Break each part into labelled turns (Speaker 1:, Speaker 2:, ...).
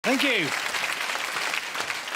Speaker 1: Thank you.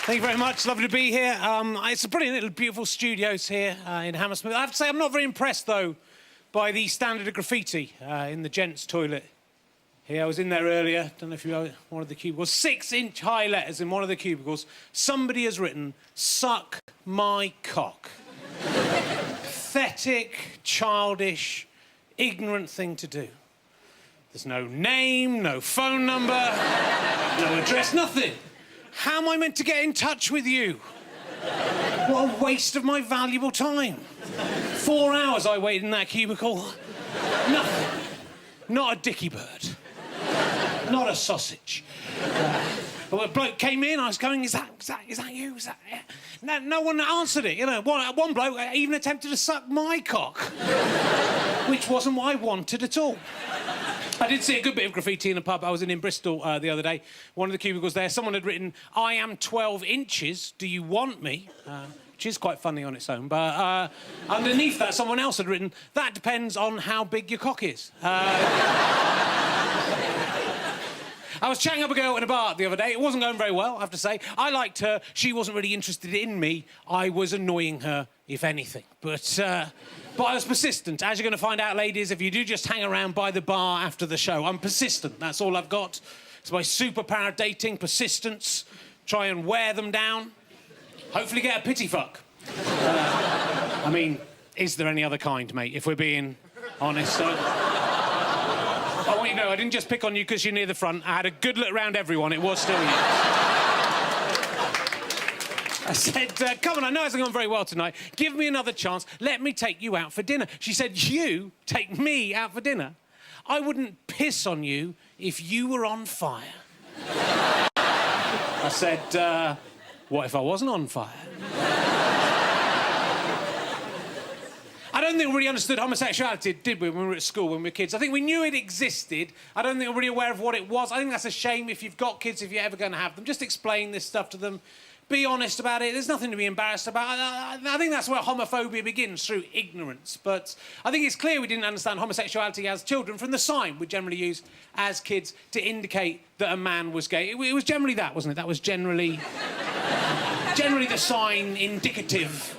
Speaker 1: Thank you very much. Lovely to be here. It's a brilliant little, beautiful studios here in Hammersmith. I have to say, I'm not very impressed, though, by the standard of graffiti in the gents' toilet here. I was in there earlier. Don't know if you know one of the cubicles. 6-inch high letters in one of the cubicles. Somebody has written, "Suck my cock." Pathetic, childish, ignorant thing to do. There's no name, no phone number, no address, nothing. How am I meant to get in touch with you? What a waste of my valuable time. 4 hours I waited in that cubicle. Nothing. Not a dicky bird. Not a sausage. But when a bloke came in, I was going, is that you? Is that it? No one answered it, you know. One bloke even attempted to suck my cock, which wasn't what I wanted at all. I did see a good bit of graffiti in a pub. I was in Bristol the other day. One of the cubicles there, someone had written, "I am 12 inches, do you want me?" Which is quite funny on its own. But underneath that, someone else had written, "That depends on how big your cock is." I was chatting up a girl in a bar the other day. It wasn't going very well, I have to say. I liked her. She wasn't really interested in me. I was annoying her, if anything. But I was persistent. As you're going to find out, ladies, if you do just hang around by the bar after the show, I'm persistent. That's all I've got. It's my superpower dating, persistence. Try and wear them down. Hopefully get a pity fuck. I mean, is there any other kind, mate, if we're being honest? I want you to know, I didn't just pick on you because you're near the front. I had a good look around everyone. It was still you. I said, come on, I know it hasn't gone very well tonight. Give me another chance. Let me take you out for dinner. She said, you take me out for dinner? I wouldn't piss on you if you were on fire. I said, what if I wasn't on fire? I don't think we really understood homosexuality, did we, when we were at school, when we were kids? I think we knew it existed. I don't think we're really aware of what it was. I think that's a shame if you've got kids, if you're ever going to have them. Just explain this stuff to them. Be honest about it. There's nothing to be embarrassed about. I think that's where homophobia begins, through ignorance. But I think it's clear we didn't understand homosexuality as children from the sign we generally use as kids to indicate that a man was gay. It was generally that, wasn't it? That was generally the sign indicative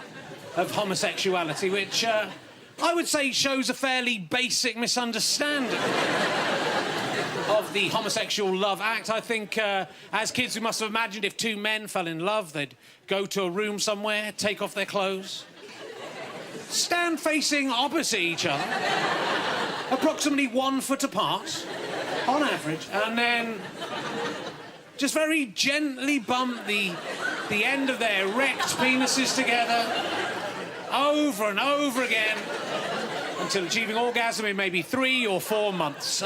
Speaker 1: of homosexuality, which I would say shows a fairly basic misunderstanding of the homosexual love act. I think as kids we must have imagined if two men fell in love, they'd go to a room somewhere, take off their clothes, stand facing opposite each other, approximately 1 foot apart, on average, and then just very gently bump the end of their erect penises together over and over again until achieving orgasm in maybe 3 or 4 months.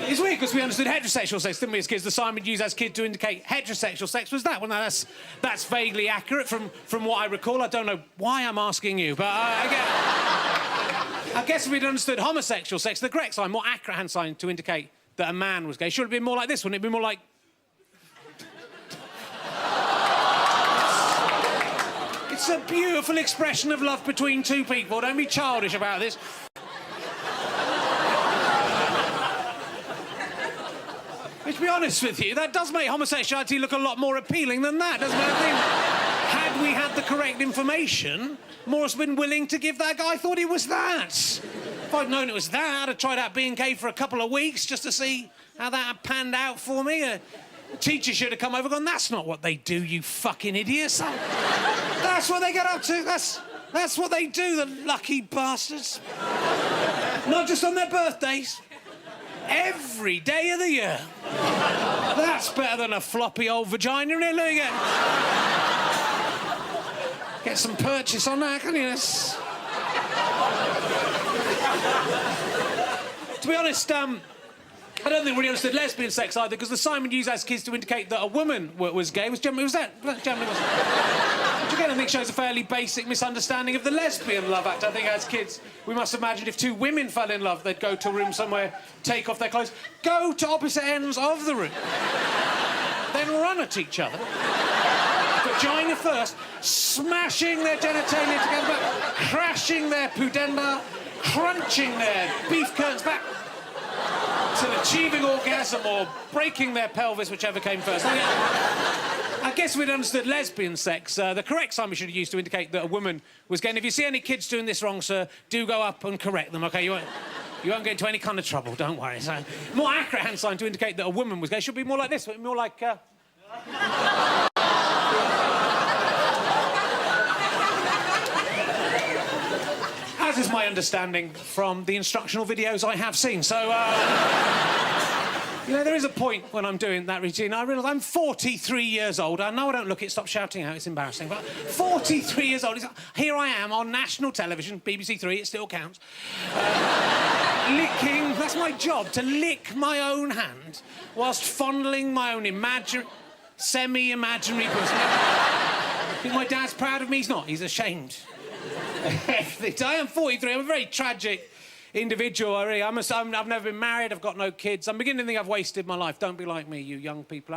Speaker 1: It's weird because we understood heterosexual sex, didn't we, as kids? The sign we'd use as kids to indicate heterosexual sex was that. Well, now that's vaguely accurate from what I recall. I don't know why I'm asking you, but I guess if we'd understood homosexual sex, the correct sign, more accurate hand sign to indicate that a man was gay, should have been more like this, wouldn't it? Be more like... It's a beautiful expression of love between two people. Don't be childish about this. But to be honest with you, that does make homosexuality look a lot more appealing than that, doesn't it? I think, had we had the correct information, more has been willing to give that guy. I thought it was that. If I'd known it was that, I'd have tried out being gay for a couple of weeks just to see how that had panned out for me. The teacher should have come over and gone, "That's not what they do, you fucking idiots. That's what they get up to. That's what they do, the lucky bastards." Not just on their birthdays. Every day of the year. That's better than a floppy old vagina, isn't it? Look again. Get some purchase on that, can you? To be honest, I don't think we really understood lesbian sex either, because the sign we used as kids to indicate that a woman was gay was generally... Which again, I think shows a fairly basic misunderstanding of the lesbian love act. I think as kids, we must have imagined if two women fell in love, they'd go to a room somewhere, take off their clothes, go to opposite ends of the room, then run at each other, vagina first, smashing their genitalia together, crashing their pudenda, crunching their beef curtains back, till achieving orgasm or breaking their pelvis, whichever came first. I guess we'd understood lesbian sex. The correct sign we should have used to indicate that a woman was gay. And if you see any kids doing this wrong, sir, do go up and correct them, OK? You won't get into any kind of trouble, don't worry. So, more accurate hand sign to indicate that a woman was gay should be more like this, more like... As is my understanding from the instructional videos I have seen. So, you know, there is a point when I'm doing that routine. I realise I'm 43 years old. I know I don't look it. Stop shouting out. It's embarrassing. But 43 years old. Here I am on national television, BBC Three. It still counts. Licking. That's my job, to lick my own hand whilst fondling my own semi-imaginary pussy. Think my dad's proud of me? He's not. He's ashamed. I am 43. I'm a very tragic individual. I've never been married. I've got no kids. I'm beginning to think I've wasted my life. Don't be like me, you young people.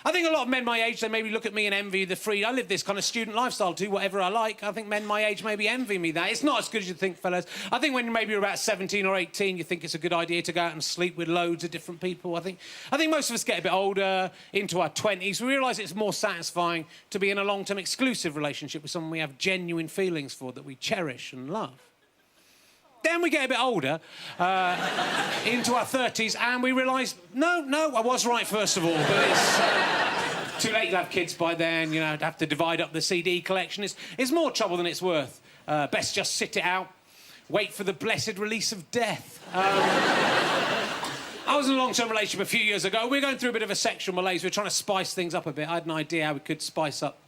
Speaker 1: I think a lot of men my age, they maybe look at me and envy the free. I live this kind of student lifestyle, do whatever I like. I think men my age maybe envy me that. It's not as good as you think, fellas. I think when maybe you're about 17 or 18, you think it's a good idea to go out and sleep with loads of different people. I think most of us get a bit older, into our 20s. We realise it's more satisfying to be in a long-term exclusive relationship with someone we have genuine feelings for, that we cherish and love. Then we get a bit older, into our 30s, and we realise, no, I was right, first of all, but it's too late to have kids by then, you know, to have to divide up the CD collection. It's more trouble than it's worth. Best just sit it out, wait for the blessed release of death. I was in a long-term relationship a few years ago. We were going through a bit of a sexual malaise. We were trying to spice things up a bit. I had an idea how we could spice up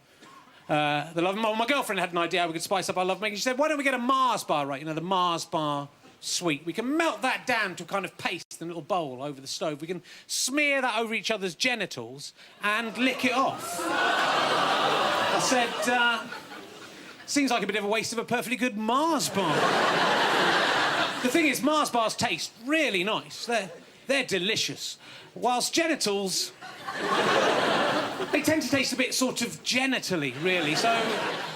Speaker 1: the love. My girlfriend had an idea how we could spice up our love making. She said, why don't we get a Mars bar, right? You know, the Mars bar sweet. We can melt that down to a kind of paste in a little bowl over the stove. We can smear that over each other's genitals and lick it off. I said, seems like a bit of a waste of a perfectly good Mars bar. The thing is, Mars bars taste really nice. They're delicious. Whilst genitals... they tend to taste a bit sort of genitally, really. So,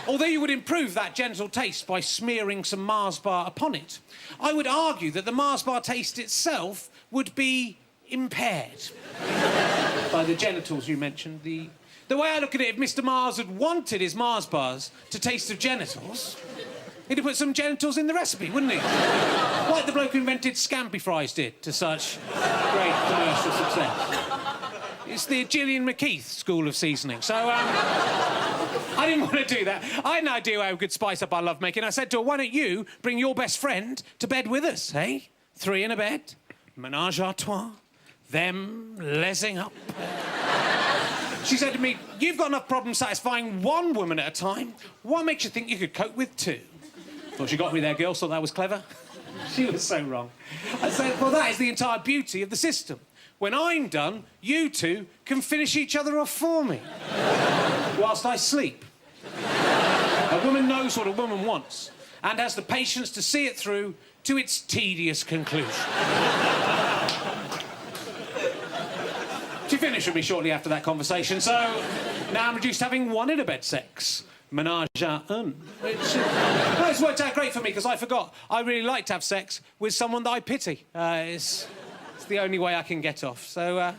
Speaker 1: although you would improve that genital taste by smearing some Mars bar upon it, I would argue that the Mars bar taste itself would be impaired by the genitals you mentioned. The way I look at it, if Mr. Mars had wanted his Mars bars to taste of genitals, he'd have put some genitals in the recipe, wouldn't he? Like the bloke who invented scampi fries did to such great commercial success. It's the Gillian McKeith school of seasoning. So, I didn't want to do that. I had an idea how we could spice up our lovemaking. I said to her, why don't you bring your best friend to bed with us, eh? 3 in a bed, menage a trois, them lesing up. She said to me, you've got enough problems satisfying one woman at a time. What makes you think you could cope with 2? Thought she got me there, girls. Thought that was clever. She was so wrong. I said, well, that is the entire beauty of the system. When I'm done, you 2 can finish each other off for me whilst I sleep. A woman knows what a woman wants and has the patience to see it through to its tedious conclusion. She finished with me shortly after that conversation, so now I'm reduced to having 1 in-a-bed sex. Menage a un. It's worked out great for me because I forgot. I really like to have sex with someone that I pity. It's the only way I can get off. So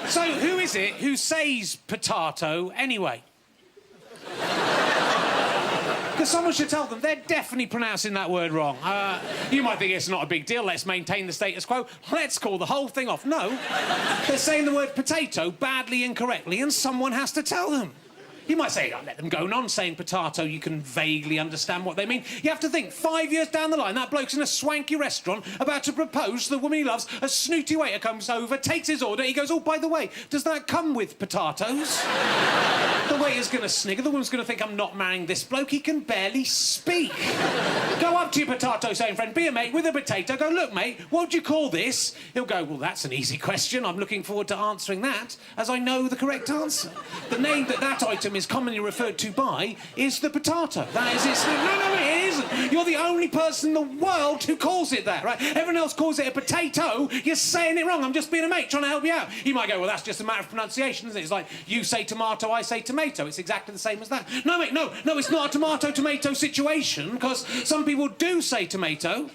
Speaker 1: who is it who says potato anyway? Because someone should tell them they're definitely pronouncing that word wrong. You might think it's not a big deal, let's maintain the status quo. Let's call the whole thing off. No, they're saying the word potato badly incorrectly and someone has to tell them. You might say, oh, let them go on saying potato, you can vaguely understand what they mean. You have to think, 5 years down the line, that bloke's in a swanky restaurant about to propose to the woman he loves, a snooty waiter comes over, takes his order, he goes, oh, by the way, does that come with potatoes? The waiter's going to snigger, the woman's going to think, I'm not marrying this bloke, he can barely speak. Go up to your potato saying friend, be a mate with a potato, go, look, mate, what do you call this? He'll go, well, that's an easy question, I'm looking forward to answering that, as I know the correct answer. The name that item is commonly referred to by is the potato. That is its... No, it isn't. You're the only person in the world who calls it that, right? Everyone else calls it a potato. You're saying it wrong. I'm just being a mate, trying to help you out. You might go, well, that's just a matter of pronunciation, isn't it? It's like, you say tomato, I say tomato. It's exactly the same as that. No, mate, no, it's not a tomato-tomato situation, because some people do say tomato,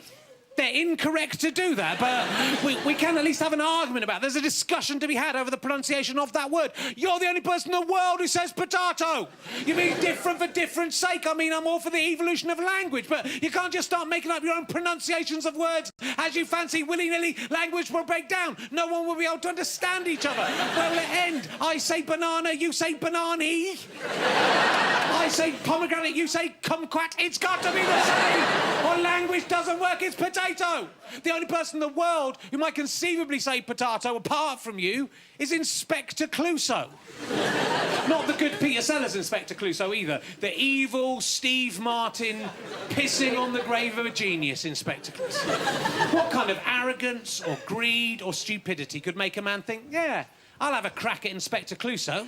Speaker 1: They're incorrect to do that, but we can at least have an argument about it. There's a discussion to be had over the pronunciation of that word. You're the only person in the world who says potato. You mean different for different sake. I mean, I'm all for the evolution of language, but you can't just start making up your own pronunciations of words as you fancy. Willy-nilly, language will break down. No one will be able to understand each other. Where will it end? I say banana, you say banani. I say pomegranate, you say kumquat. It's got to be the same. Or language doesn't work, it's potato. The only person in the world who might conceivably say potato, apart from you, is Inspector Clouseau. Not the good Peter Sellers Inspector Clouseau either. The evil Steve Martin pissing on the grave of a genius Inspector Clouseau. What kind of arrogance or greed or stupidity could make a man think, yeah, I'll have a crack at Inspector Clouseau?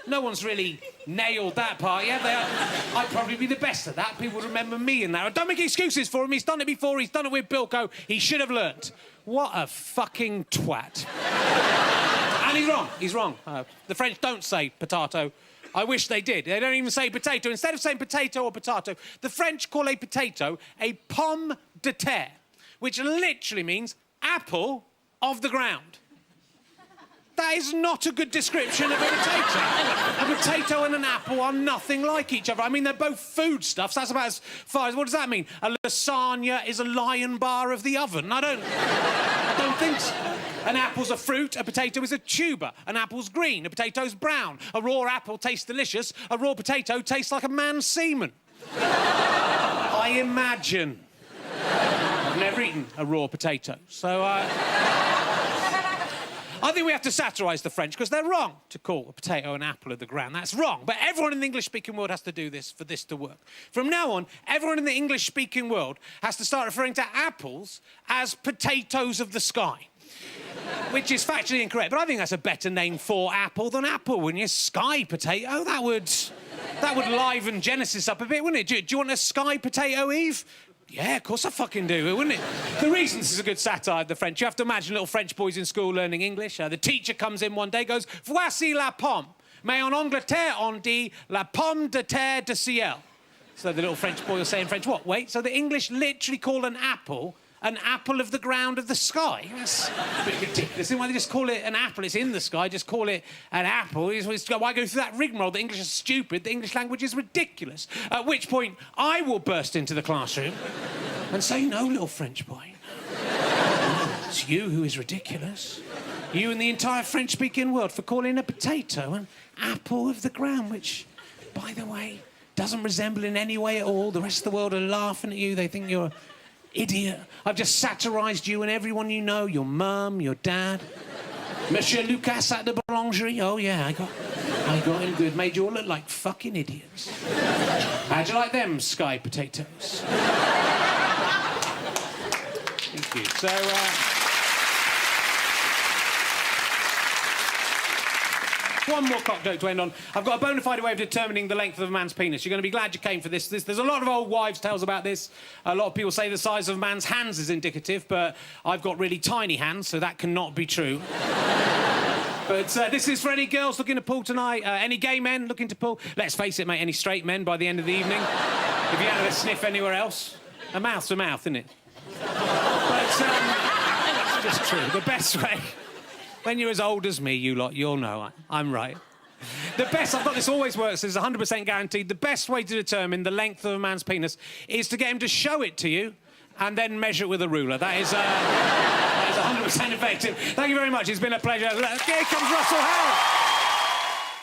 Speaker 1: No one's really nailed that part yet. I'd probably be the best at that. People would remember me in that. Don't make excuses for him. He's done it before. He's done it with Bilko. He should have learnt. What a fucking twat. And he's wrong. He's wrong. The French don't say potato. I wish they did. They don't even say potato. Instead of saying potato or potato, the French call a potato a pomme de terre, which literally means apple of the ground. That is not a good description of a potato. A potato and an apple are nothing like each other. I mean, they're both foodstuffs. That's about as far as... What does that mean? A lasagna is a lion bar of the oven. I don't think so. An apple's a fruit, a potato is a tuber. An apple's green, a potato's brown. A raw apple tastes delicious. A raw potato tastes like a man's semen. I imagine. I've never eaten a raw potato, so I think we have to satirise the French, because they're wrong to call a potato an apple of the ground. That's wrong. But everyone in the English-speaking world has to do this for this to work. From now on, everyone in the English-speaking world has to start referring to apples as potatoes of the sky. Which is factually incorrect, but I think that's a better name for apple than apple, wouldn't you? Sky potato, that would liven Genesis up a bit, wouldn't it? Do you want a sky potato, Eve? Yeah, of course I fucking do, wouldn't it? The reason this is a good satire of the French, you have to imagine little French boys in school learning English. The teacher comes in one day, goes, "Voici la pomme. Mais en Angleterre, on dit la pomme de terre de ciel." So the little French boy will say in French, what, wait? So the English literally call an apple of the ground of the sky. That's a bit ridiculous. Why they just call it an apple? It's in the sky. Just call it an apple. Why go through that rigmarole? The English is stupid. The English language is ridiculous. At which point, I will burst into the classroom and say, no, little French boy. It's you who is ridiculous. You and the entire French-speaking world for calling a potato an apple of the ground, which, by the way, doesn't resemble in any way at all. The rest of the world are laughing at you. They think you're... idiot. I've just satirised you and everyone you know, your mum, your dad. Monsieur Lucas at the boulangerie. Oh, yeah, I got him good. Made you all look like fucking idiots. How'd you like them, sky potatoes? Thank you. So, one more cock joke to end on. I've got a bona fide way of determining the length of a man's penis. You're going to be glad you came for this. There's a lot of old wives' tales about this. A lot of people say the size of a man's hands is indicative, but I've got really tiny hands, so that cannot be true. But this is for any girls looking to pull tonight, any gay men looking to pull. Let's face it, mate, any straight men by the end of the evening. If you had a sniff anywhere else. A mouth's a mouth, isn't it? But it's just true. The best way... When you're as old as me, you lot, you'll know I'm right. The best, I've got this always works, is 100% guaranteed. The best way to determine the length of a man's penis is to get him to show it to you and then measure it with a ruler. That is 100% effective. Thank you very much. It's been a pleasure. Here comes Russell Howard.